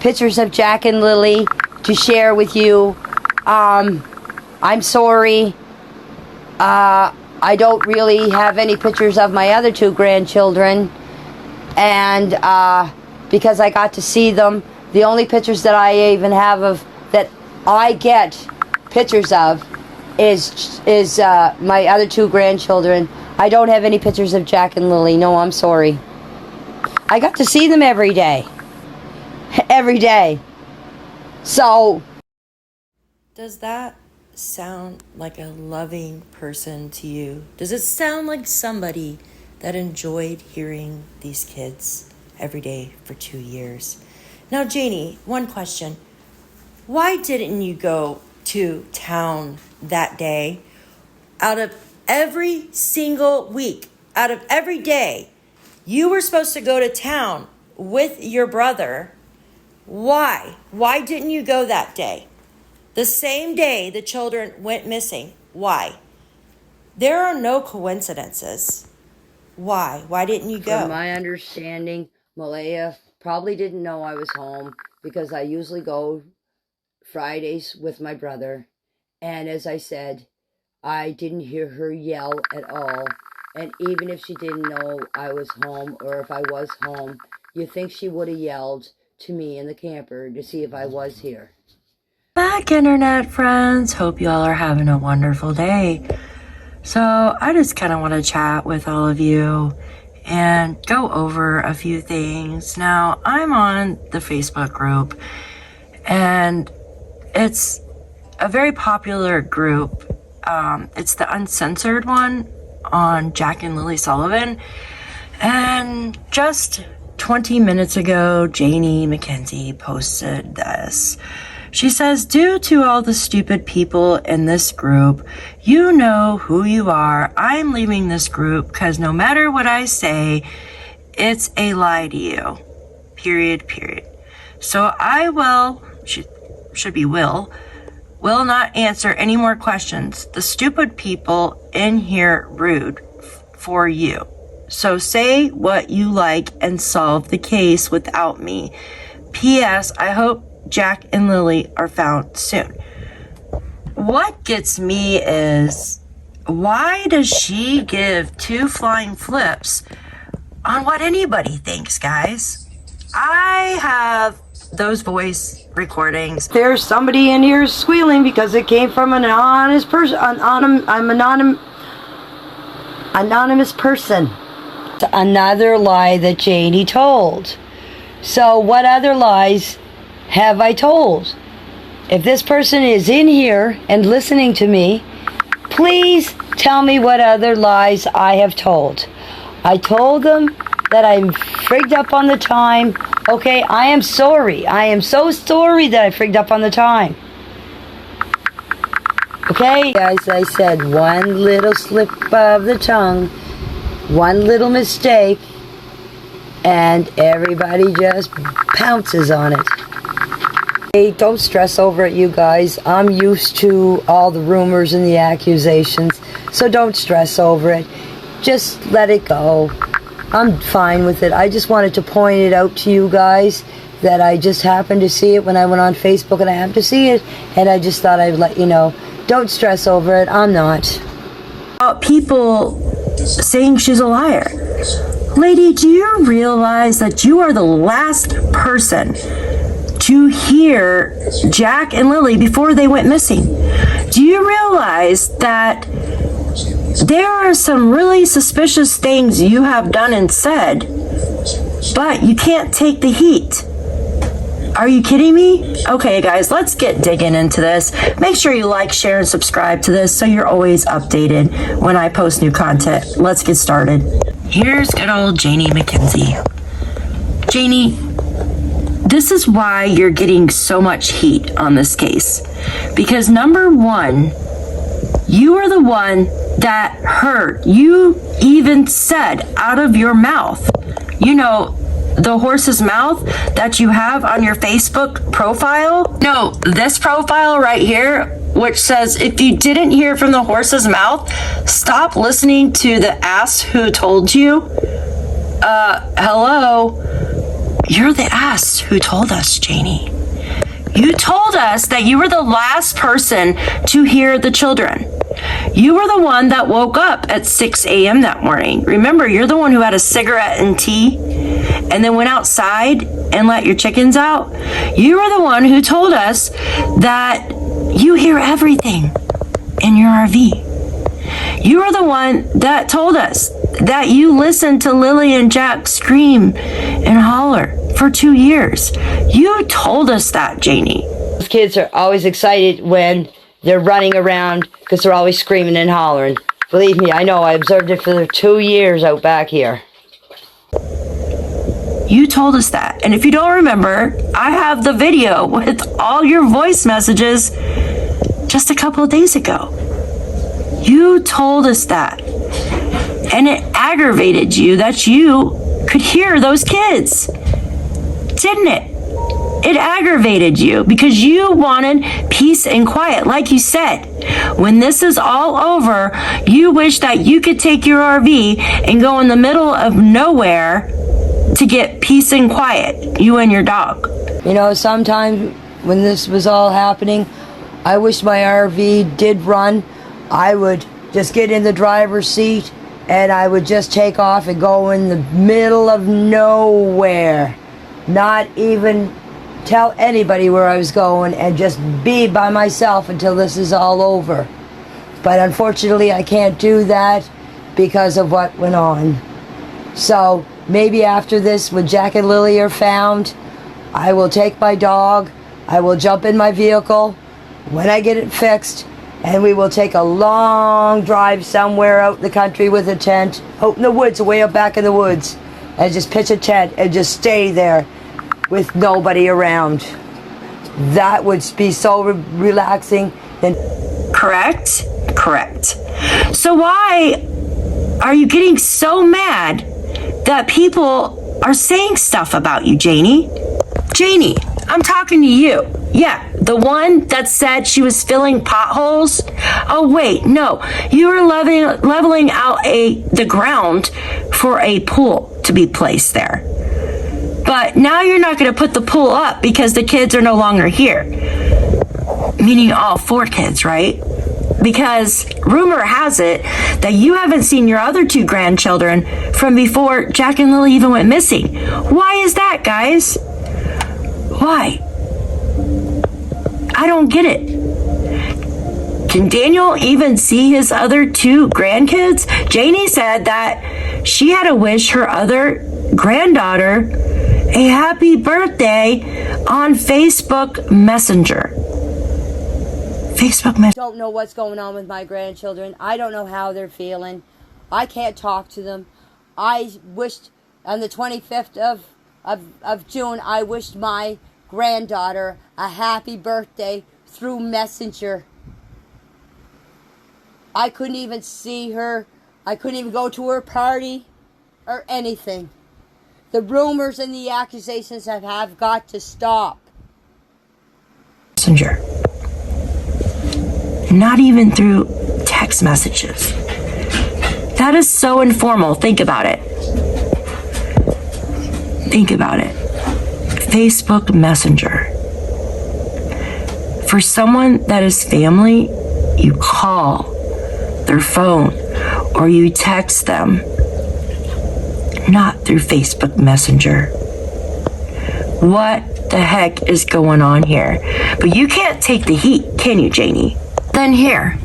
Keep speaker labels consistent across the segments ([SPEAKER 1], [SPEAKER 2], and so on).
[SPEAKER 1] pictures of Jack and Lilly to share with you. I'm sorry. I don't really have any pictures of my other two grandchildren, and because I got to see them, the only pictures that I even have of that I get pictures of is my other two grandchildren. I don't have any pictures of Jack and Lilly. No, I'm sorry. I got to see them every day. Every day. So,
[SPEAKER 2] does that sound like a loving person to you? Does it sound like somebody that enjoyed hearing these kids every day for 2 years? Now, Janie, one question. Why didn't you go to town that day? Out of every single week, out of every day, you were supposed to go to town with your brother. Why? Why didn't you go that day? The same day the children went missing. Why? There are no coincidences. Why? Why didn't you go?
[SPEAKER 1] From my understanding, Malaya probably didn't know I was home because I usually go Fridays with my brother. And as I said, I didn't hear her yell at all. And even if she didn't know I was home or if I was home, you think she would have yelled to me in the camper to see if I was here.
[SPEAKER 2] Back, internet friends. Hope you all are having a wonderful day. So I just kind of want to chat with all of you and go over a few things. Now, I'm on the Facebook group, and it's a very popular group. It's the uncensored one on Jack and Lilly Sullivan. And just 20 minutes ago, Janie McKenzie posted this. She says, due to all the stupid people in this group, you know who you are. I'm leaving this group because no matter what I say, it's a lie to you. Period. So I will not answer any more questions. The stupid people in here rude for you. So say what you like and solve the case without me. P.S. I hope Jack and Lilly are found soon. What gets me is, why does she give two flying flips on what anybody thinks, guys? I have those voice recordings.
[SPEAKER 1] There's somebody in here squealing because it came from an anonymous person. Anonymous person. It's another lie that Janie told. So what other lies have I told? If this person is in here and listening to me, please tell me what other lies I have told. I told them that I'm frigged up on the time. Okay, I am sorry. I am so sorry that I frigged up on the time. Okay, as I said, one little slip of the tongue, one little mistake, and everybody just pounces on it. Hey, don't stress over it, you guys. I'm used to all the rumors and the accusations, so don't stress over it. Just let it go. I'm fine with it. I just wanted to point it out to you guys that I just happened to see it when I went on Facebook, and I happened to see it, and I just thought I'd let you know. Don't stress over it. I'm not.
[SPEAKER 2] People saying she's a liar. Lady, do you realize that you are the last person to hear Jack and Lilly before they went missing? Do you realize that there are some really suspicious things you have done and said, but you can't take the heat? Are you kidding me? Okay, guys, let's get digging into this. Make sure you like, share, and subscribe to this so you're always updated when I post new content. Let's get started. Here's good old Janie McKenzie. Janie, this is why you're getting so much heat on this case. Because number one, you are the one that heard. You even said out of your mouth, you know, the horse's mouth that you have on your Facebook profile. No, this profile right here, which says, if you didn't hear from the horse's mouth, stop listening to the ass who told you. Hello. You're the ass who told us, Janie. You told us that you were the last person to hear the children. You were the one that woke up at 6 a.m. that morning. Remember, you're the one who had a cigarette and tea and then went outside and let your chickens out. You were the one who told us that you hear everything in your RV. You were the one that told us that you listened to Lilly and Jack scream and holler for 2 years. You told us that, Janie.
[SPEAKER 1] Those kids are always excited when they're running around because they're always screaming and hollering. Believe me, I know. I observed it for the 2 years out back here.
[SPEAKER 2] You told us that. And if you don't remember, I have the video with all your voice messages just a couple of days ago. You told us that. And it aggravated you that you could hear those kids. Didn't it? It aggravated you because you wanted peace and quiet. Like you said, when this is all over, you wish that you could take your RV and go in the middle of nowhere to get peace and quiet, you and your dog.
[SPEAKER 1] You know, sometimes when this was all happening, I wish my RV did run. I would just get in the driver's seat and I would just take off and go in the middle of nowhere. Not even tell anybody where I was going and just be by myself until this is all over. But unfortunately, I can't do that because of what went on. So maybe after this, when Jack and Lilly are found, I will take my dog, I will jump in my vehicle when I get it fixed, and we will take a long drive somewhere out in the country with a tent, out in the woods, way up back in the woods, and just pitch a tent and just stay there with nobody around. That would be so relaxing.
[SPEAKER 2] Correct? Correct. So why are you getting so mad that people are saying stuff about you, Janie? Janie, I'm talking to you. Yeah, the one that said she was filling potholes. Oh wait, no, you were leveling out the ground for a pool to be placed there. But now you're not going to put the pool up because the kids are no longer here. Meaning all 4 kids, right? Because rumor has it that you haven't seen your other 2 grandchildren from before Jack and Lilly even went missing. Why is that, guys? Why? I don't get it. Can Daniel even see his other 2 grandkids? Janie said that she had to wish her other granddaughter a happy birthday on Facebook Messenger.
[SPEAKER 1] I don't know what's going on with my grandchildren. I don't know how they're feeling. I can't talk to them. I wished on the 25th of June, I wished my granddaughter a happy birthday through Messenger. I couldn't even see her. I couldn't even go to her party or anything. The rumors and the accusations have got to stop.
[SPEAKER 2] Messenger. Not even through text messages. That is so informal. Think about it. Think about it. Facebook Messenger. For someone that is family, you call their phone or you text them. Not through Facebook Messenger. What the heck is going on here? But you can't take the heat, can you, Janie? Then here,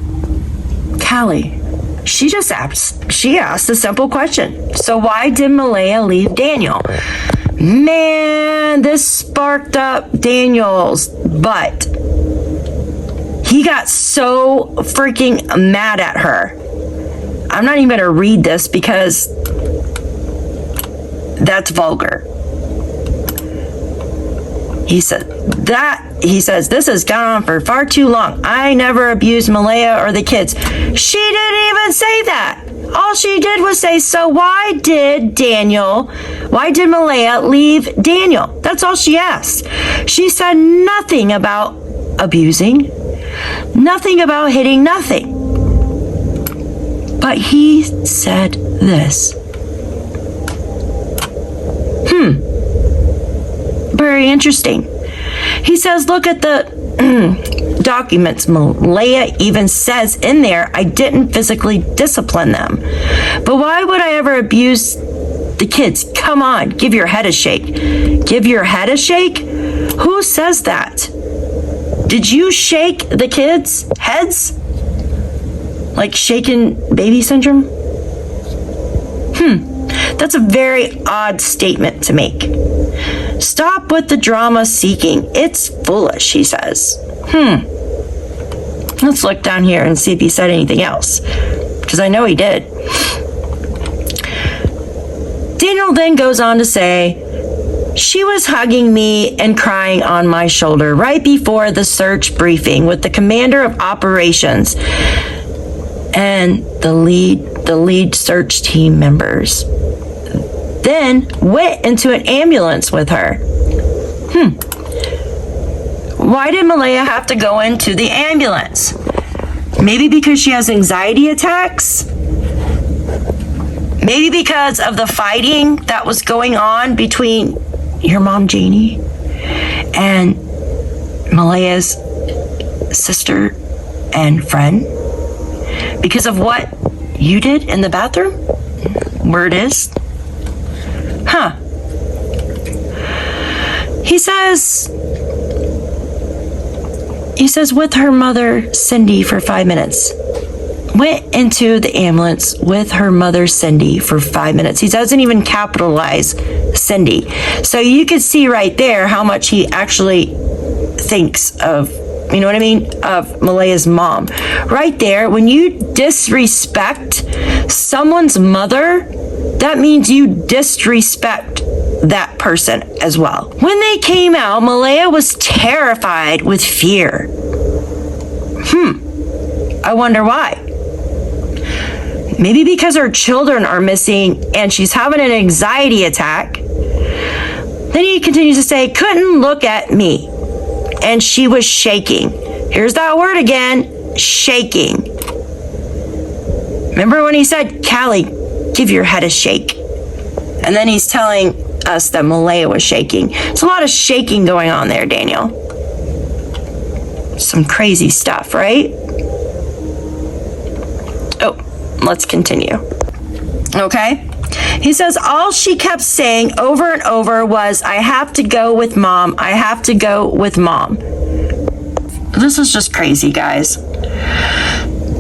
[SPEAKER 2] Callie, she asked a simple question. So why did Malaya leave Daniel? Man, this sparked up Daniel's butt. He got so freaking mad at her. I'm not even going to read this because that's vulgar. He says, this has gone on for far too long. I never abused Malaya or the kids. She didn't even say that. All she did was say, so why did Malaya leave Daniel? That's all she asked. She said nothing about abusing, nothing about hitting, nothing. But he said this. very interesting. He says, look at the documents. Malaya even says in there, I didn't physically discipline them. But why would I ever abuse the kids? Come on, give your head a shake. Give your head a shake? Who says that? Did you shake the kids' heads? Like shaken baby syndrome? That's a very odd statement to make. Stop with the drama seeking. It's foolish, he says. Let's look down here and see if he said anything else, because I know he did. Daniel then goes on to say, she was hugging me and crying on my shoulder right before the search briefing with the commander of operations and the lead search team members. Then went into an ambulance with her. Why did Malaya have to go into the ambulance? Maybe because she has anxiety attacks? Maybe because of the fighting that was going on between your mom, Janie, and Malaya's sister and friend? Because of what you did in the bathroom? Where it is? He says with her mother, Cindy, for 5 minutes. Went into the ambulance with her mother, Cindy, for 5 minutes. He doesn't even capitalize Cindy. So you can see right there how much he actually thinks of, you know what I mean, of Malaya's mom. Right there, when you disrespect someone's mother, that means you disrespect that person as well. When they came out, Malaya was terrified with fear. I wonder why. Maybe because her children are missing and she's having an anxiety attack. Then he continues to say, couldn't look at me. And she was shaking. Here's that word again, shaking. Remember when he said, Callie, give your head a shake. And then he's telling us that Malaya was shaking. It's a lot of shaking going on there, Daniel. Some crazy stuff, right? Oh, let's continue. Okay. He says all she kept saying over and over was, I have to go with mom. I have to go with mom. This is just crazy, guys.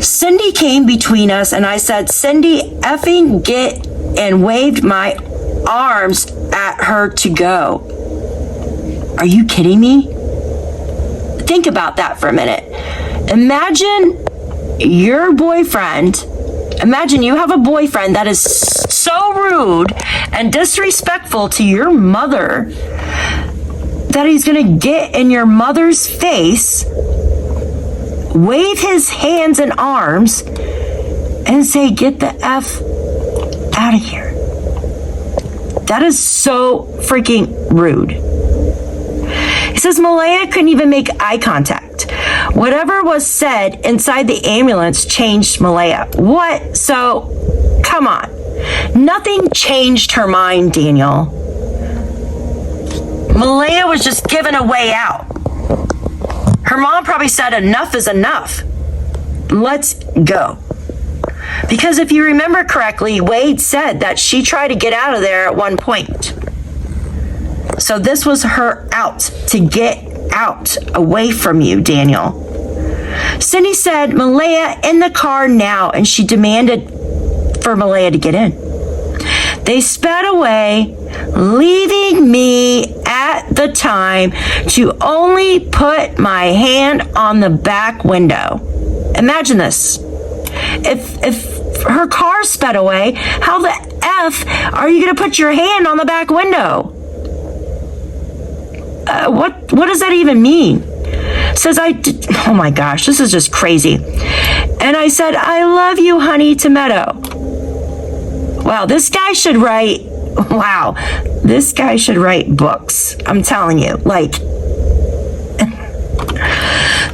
[SPEAKER 2] Cindy came between us and I said, Cindy, effing get, and waved my arms at her to go. Are you kidding me? Think about that for a minute. Imagine your boyfriend, imagine you have a boyfriend that is so rude and disrespectful to your mother that he's gonna get in your mother's face, wave his hands and arms, and say, get the F out of here. That is so freaking rude. He says Malaya couldn't even make eye contact. Whatever was said inside the ambulance changed Malaya. What? So, come on. Nothing changed her mind, Daniel. Malaya was just given a way out. Her mom probably said, enough is enough. Let's go. Because if you remember correctly, Wade said that she tried to get out of there at one point. So this was her out, to get out, away from you, Daniel. Cindy said, Malaya, in the car now, and she demanded for Malaya to get in. They sped away, leaving me at the time to only put my hand on the back window. Imagine this. If her car sped away, how the F are you going to put your hand on the back window? What does that even mean? Says oh my gosh, this is just crazy. And I said, I love you, honey tomato. Wow, this guy should write books. I'm telling you, like.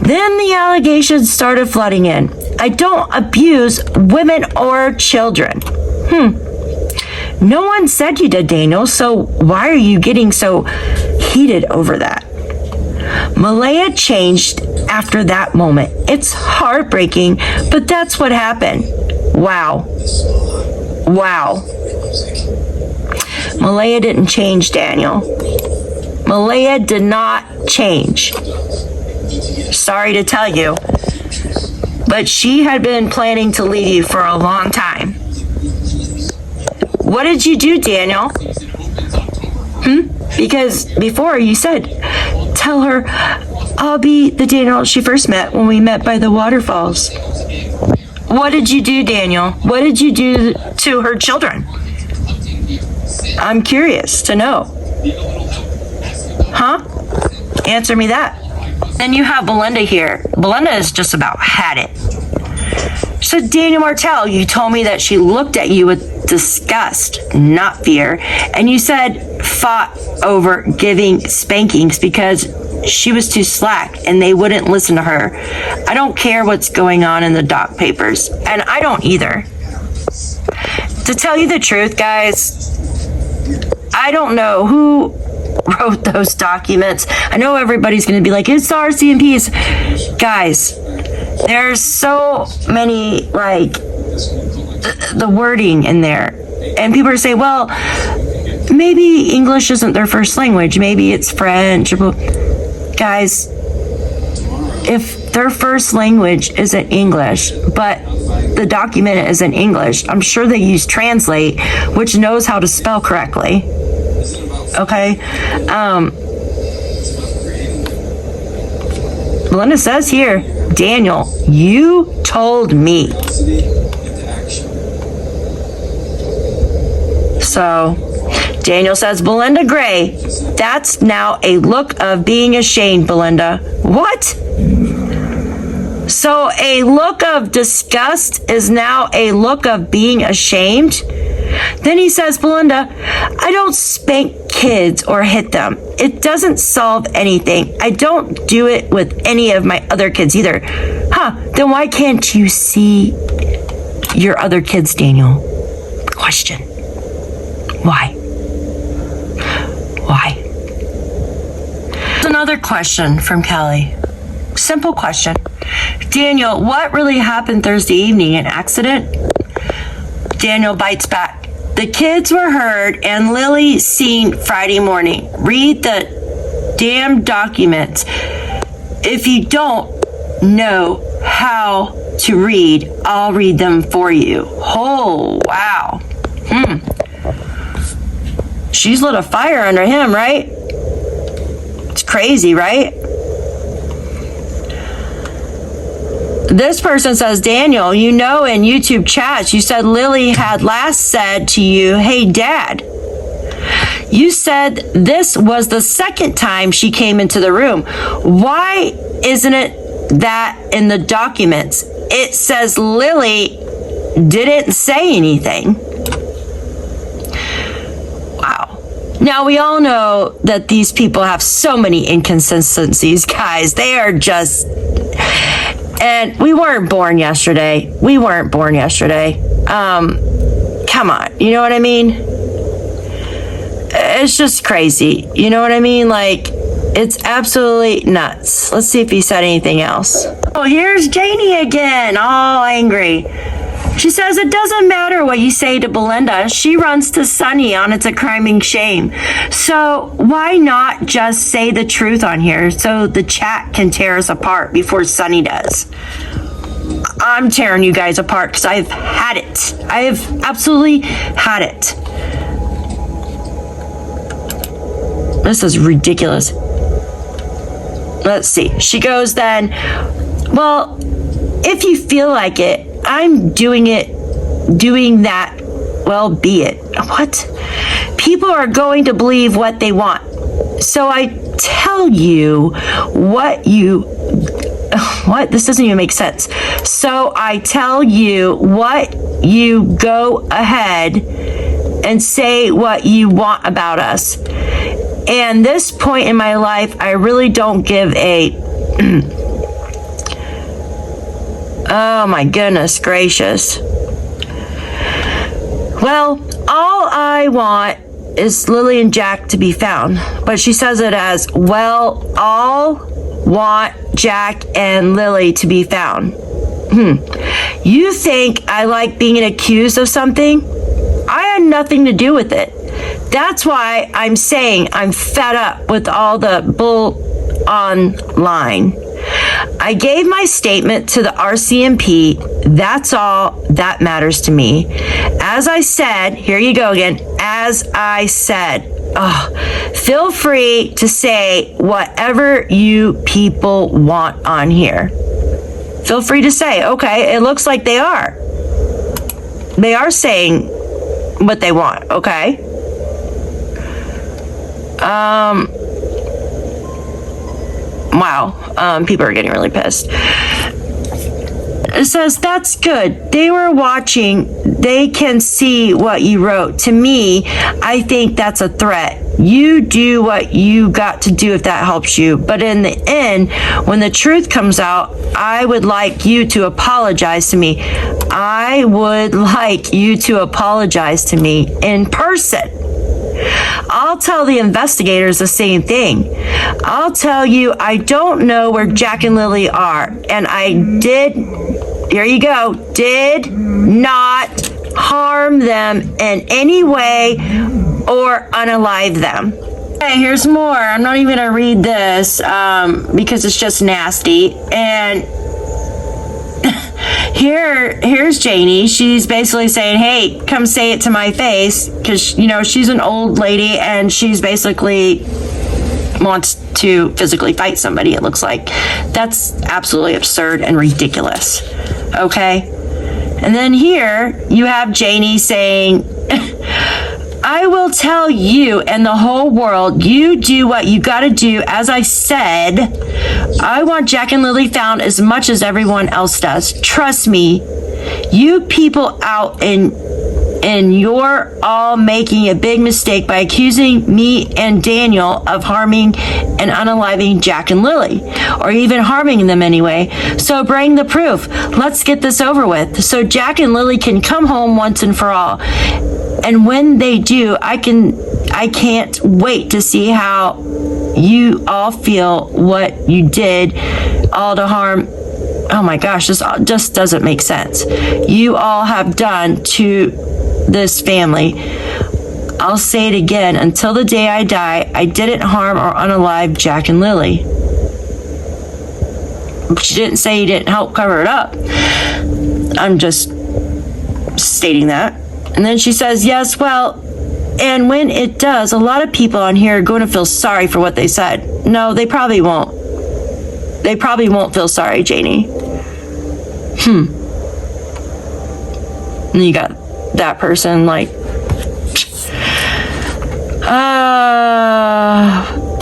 [SPEAKER 2] Then the allegations started flooding in. I don't abuse women or children. No one said you did, Daniel, so why are you getting so heated over that. Malaya changed after that moment. It's heartbreaking, but that's what happened. Wow. Wow. Malaya didn't change, Daniel. Malaya did not change. Sorry to tell you, but she had been planning to leave you for a long time. What did you do, Daniel? Because before you said, tell her I'll be the Daniel she first met when we met by the waterfalls. What did you do, Daniel? What did you do to her children? I'm curious to know. Huh? Answer me that. Then you have Belinda here. Belinda has just about had it. She said, Daniel Martell, you told me that she looked at you with disgust, not fear, and you said fought over giving spankings because she was too slack and they wouldn't listen to her. I don't care what's going on in the doc papers, and I don't either. To tell you the truth, guys, I don't know who wrote those documents. I know everybody's going to be like, it's the RCMPs. Guys, there's so many, like, the wording in there. And people are saying, well, maybe English isn't their first language. Maybe it's French. Guys, if their first language isn't English, but the document is in English, I'm sure they use Translate, which knows how to spell correctly. Okay? Belinda says here, Daniel, you told me. So, Daniel says, Belinda Gray, that's now a look of being ashamed, Belinda. What? So a look of disgust is now a look of being ashamed? Then he says, Belinda, I don't spank kids or hit them. It doesn't solve anything. I don't do it with any of my other kids either. Then why can't you see your other kids, Daniel? Question. Why? Why? Another question from Kelly. Simple question. Daniel, what really happened Thursday evening? An accident? Daniel bites back. The kids were heard and Lilly seen Friday morning. Read the damn documents. If you don't know how to read, I'll read them for you. Oh, wow. She's lit a fire under him, right? It's crazy, right? This person says, Daniel, you know in YouTube chats, you said Lilly had last said to you, hey, Dad. You said this was the second time she came into the room. Why isn't it that in the documents? It says Lilly didn't say anything. Wow. Now, we all know that these people have so many inconsistencies, guys. They are just... And we weren't born yesterday. Come on. You know what I mean? It's just crazy. You know what I mean? Like, it's absolutely nuts. Let's see if he said anything else. Oh, here's Janie again, all angry. She says, it doesn't matter what you say to Belinda. She runs to Sunny on It's a Crime and Shame. So why not just say the truth on here so the chat can tear us apart before Sunny does? I'm tearing you guys apart because I've had it. I have absolutely had it. This is ridiculous. Let's see. She goes then, well, if you feel like it, I'm doing that, well, be it. What? People are going to believe what they want. So I tell you what? This doesn't even make sense. So I tell you what, you go ahead and say what you want about us. And this point in my life, I really don't give a... Oh my goodness gracious. Well, all I want is Lilly and Jack to be found? But she says it as, well, all want Jack and Lilly to be found. You think I like being accused of something? I had nothing to do with it. That's why I'm saying I'm fed up with all the bull online. I gave my statement to the RCMP. That's all that matters to me. As I said, here you go again. As I said, feel free to say whatever you people want on here. Feel free to say, okay, it looks like they are. They are saying what they want, okay? Wow, people are getting really pissed. It says, that's good. They were watching. They can see what you wrote. To me, I think that's a threat. You do what you got to do if that helps you. But in the end, when the truth comes out, I would like you to apologize to me. I would like you to apologize to me in person. I'll tell the investigators the same thing. I'll tell you I don't know where Jack and Lilly are, and I did not harm them in any way or unalive them. Okay, here's more. I'm not even gonna read this because it's just nasty. And here's Janie. She's basically saying, hey, come say it to my face, because, you know, she's an old lady and she's basically wants to physically fight somebody, it looks like. That's absolutely absurd and ridiculous. Okay? And then here you have Janie saying, I will tell you and the whole world, you do what you gotta do. As I said, I want Jack and Lilly found as much as everyone else does. Trust me, you people out in you're all making a big mistake by accusing me and Daniel of harming and unaliving Jack and Lilly, or even harming them anyway. So bring the proof. Let's get this over with, so Jack and Lilly can come home once and for all. And when they do, I can't wait to see how you all feel what you did all to harm. Oh my gosh, this just doesn't make sense. You all have done to this family. I'll say it again, until the day I die, I didn't harm or unalive Jack and Lilly. She didn't say you didn't help cover it up. I'm just stating that. And then she says, yes, well, and when it does, a lot of people on here are going to feel sorry for what they said. No, they probably won't. They probably won't feel sorry, Janie. And you got that person like,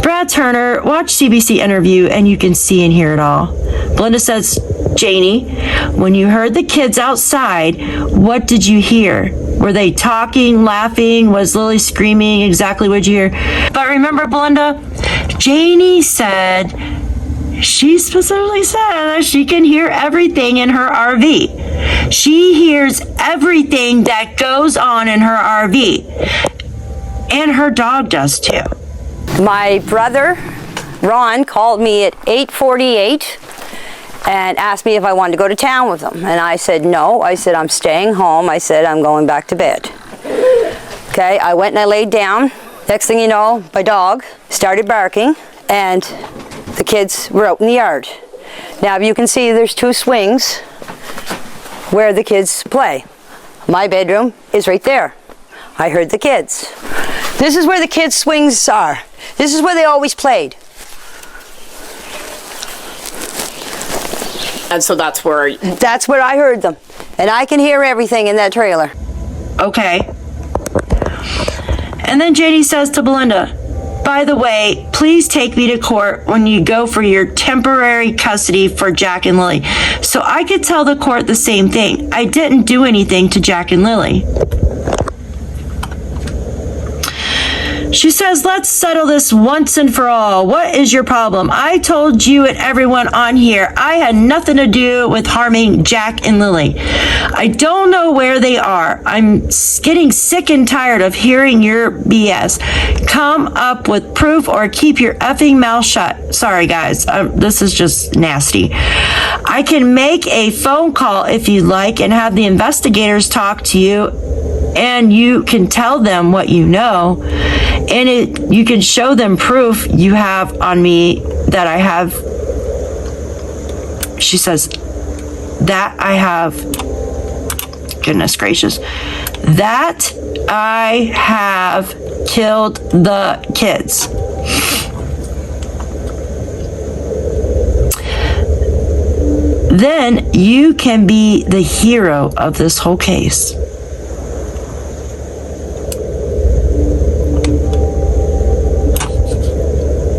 [SPEAKER 2] Brad Turner, watch CBC interview and you can see and hear it all. Belinda says, Janie, when you heard the kids outside, what did you hear? Were they talking, laughing? Was Lily screaming? Exactly what you hear? But remember, Belinda, Janie said, she specifically said that she can hear everything in her RV. She hears everything that goes on in her RV. And her dog does too.
[SPEAKER 1] My brother, Ron, called me at 8:48 and asked me if I wanted to go to town with him. And I said no. I said, I'm staying home. I said, I'm going back to bed. Okay, I went and I laid down. Next thing you know, my dog started barking and the kids were out in the yard. Now, you can see there's two swings where the kids play. My bedroom is right there. I heard the kids. This is where the kids' swings are. This is where they always played.
[SPEAKER 3] And so that's where
[SPEAKER 1] I heard them. And I can hear everything in that trailer.
[SPEAKER 2] Okay. And then Janie says to Belinda, by the way, please take me to court when you go for your temporary custody for Jack and Lilly, so I could tell the court the same thing. I didn't do anything to Jack and Lilly. She says, let's settle this once and for all. What is your problem? I told you and everyone on here I had nothing to do with harming Jack and Lilly. I don't know where they are. I'm getting sick and tired of hearing your BS. Come up with proof or keep your effing mouth shut. Sorry, guys. This is just nasty. I can make a phone call if you'd like and have the investigators talk to you, and you can tell them what you know, and you can show them proof you have on me that I have. She says that I have, goodness gracious, that I have killed the kids. Then you can be the hero of this whole case.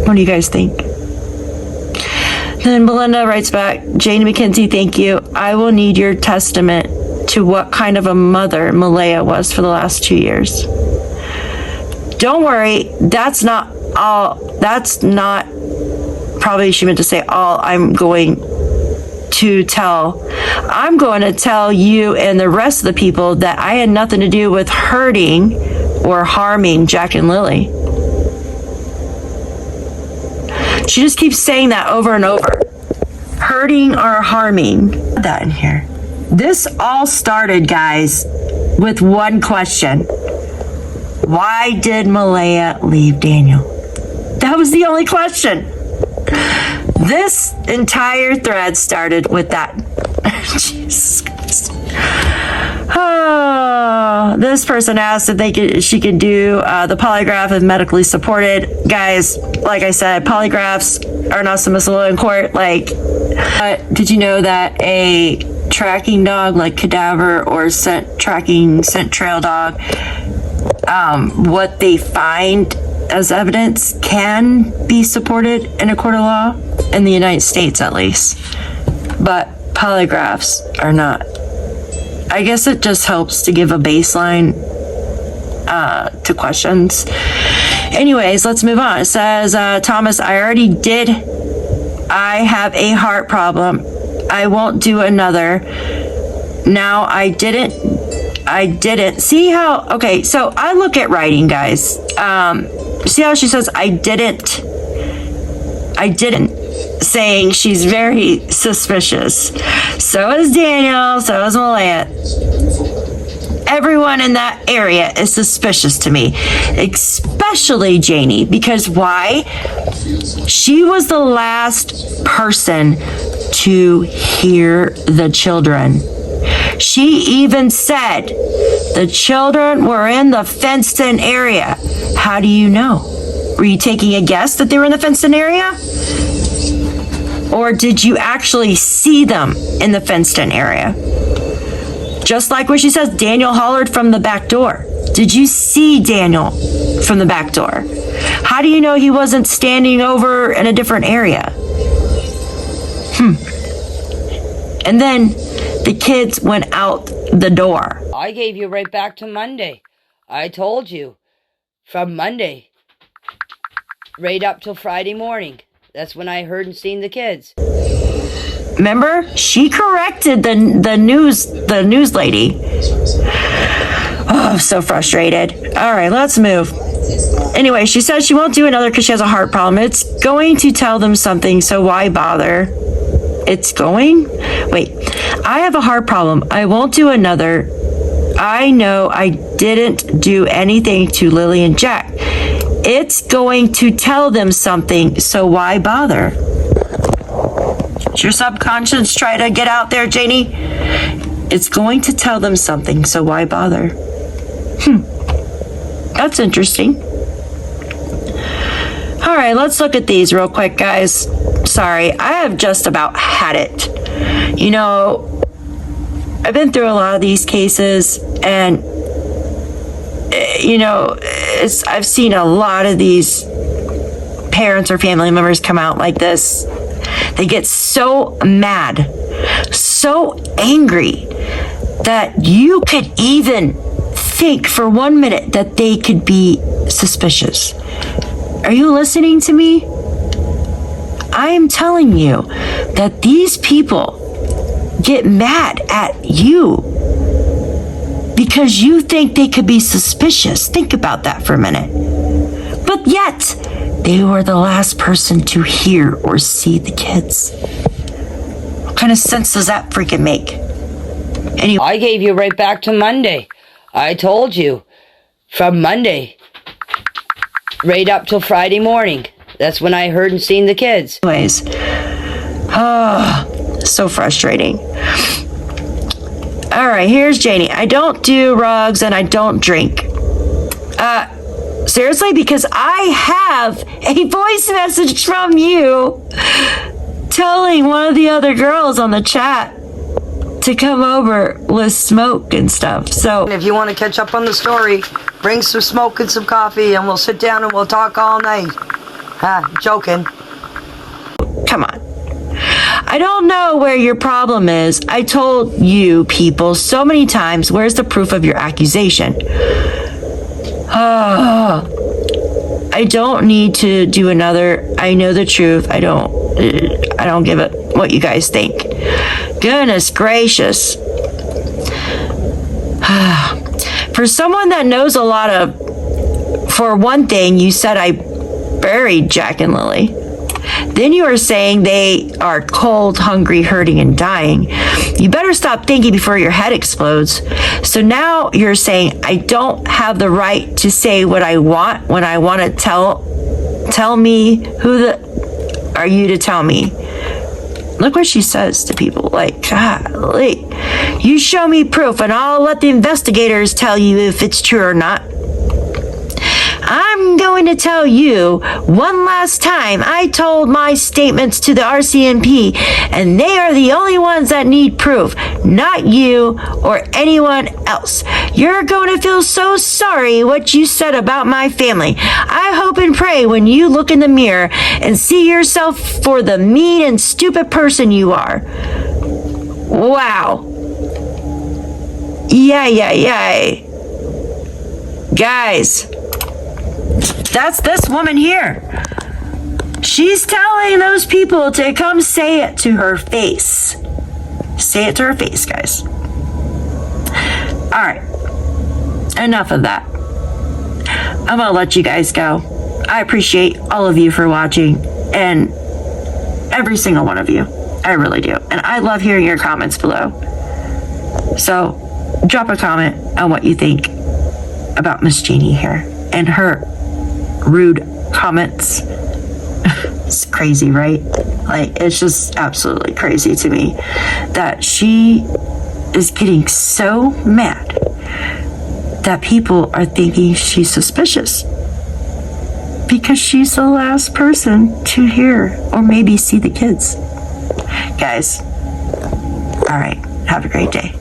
[SPEAKER 2] What do you guys think? Then Belinda writes back, Janie McKenzie, thank you. I will need your testament to what kind of a mother Malaya was for the last 2 years. Don't worry, that's not all. That's not, probably she meant to say all I'm going to tell. I'm going to tell you and the rest of the people that I had nothing to do with hurting or harming Jack and Lilly. She just keeps saying that over and over. Hurting or harming. That in here. This all started, guys, with one question. Why did Malaya leave Daniel? That was the only question. This entire thread started with that. Jesus Christ. Oh, this person asked if she could do the polygraph if medically supported. Guys, like I said, polygraphs are not submissible in court. Did you know that a tracking dog, like cadaver or scent trail dog, what they find as evidence can be supported in a court of law, in the United States at least, but polygraphs are not. I guess it just helps to give a baseline to questions. Anyways, let's move on. It says, Thomas, I already did. I have a heart problem. I won't do another. Now, I didn't. See how, okay, so I look at writing, guys. See how she says, I didn't, saying she's very suspicious. So is Daniel, so is Malaya. Everyone in that area is suspicious to me, especially Janie, because why? She was the last person to hear the children. She even said the children were in the fenced-in area. How do you know? Were you taking a guess that they were in the fenced-in area? Or did you actually see them in the fenced-in area? Just like what she says, Daniel hollered from the back door. Did you see Daniel from the back door? How do you know he wasn't standing over in a different area? And then the kids went out the door.
[SPEAKER 1] I gave you right back to Monday. I told you. From Monday. Right up till Friday morning. That's when I heard and seen the kids.
[SPEAKER 2] Remember? She corrected the news lady. Oh, I'm so frustrated. All right, let's move. Anyway, she says she won't do another because she has a heart problem. It's going to tell them something, so why bother? It's going? Wait, I have a heart problem. I won't do another. I know I didn't do anything to Lilly and Jack. It's going to tell them something, so why bother? Does your subconscious try to get out there, Janie? It's going to tell them something, so why bother? That's interesting. All right, let's look at these real quick, guys. Sorry, I have just about had it. You know, I've been through a lot of these cases, and you know, I've seen a lot of these parents or family members come out like this. They get so mad, so angry, that you could even think for 1 minute that they could be suspicious. Are you listening to me? I am telling you that these people get mad at you because you think they could be suspicious. Think about that for a minute. But yet, they were the last person to hear or see the kids. What kind of sense does that freaking make? Anyway,
[SPEAKER 1] I gave you right back to Monday. I told you. From Monday right up till Friday morning. That's when I heard and seen the kids.
[SPEAKER 2] Anyways, so frustrating. All right, here's Janie. I don't do rugs and I don't drink. Seriously, because I have a voice message from you telling one of the other girls on the chat to come over with smoke and stuff. So
[SPEAKER 1] If you want to catch up on the story, bring some smoke and some coffee and we'll sit down and we'll talk all night. Joking.
[SPEAKER 2] come on. I don't know where your problem is. I told you people so many times, where's the proof of your accusation? I don't need to do another. I know the truth. I don't give a what you guys think. Goodness gracious. For someone that knows a lot of, for one thing, you said I buried Jack and Lilly. Then you are saying they are cold, hungry, hurting, and dying. You better stop thinking before your head explodes. So now you're saying I don't have the right to say what I want when I want to tell me who the are you to tell me? Look what she says to people. Like, golly. You show me proof and I'll let the investigators tell you if it's true or not. I'm going to tell you one last time. I told my statements to the RCMP, and they are the only ones that need proof, not you or anyone else. You're going to feel so sorry what you said about my family. I hope and pray when you look in the mirror and see yourself for the mean and stupid person you are. Wow. Yeah. Guys. That's this woman here. She's telling those people to come say it to her face. Say it to her face, guys. All right. Enough of that. I'm going to let you guys go. I appreciate all of you for watching, and every single one of you. I really do. And I love hearing your comments below. So drop a comment on what you think about Miss Janie here and her rude comments. It's crazy, right? Like, it's just absolutely crazy to me that she is getting so mad that people are thinking she's suspicious because she's the last person to hear or maybe see the kids. Guys, all right, have a great day.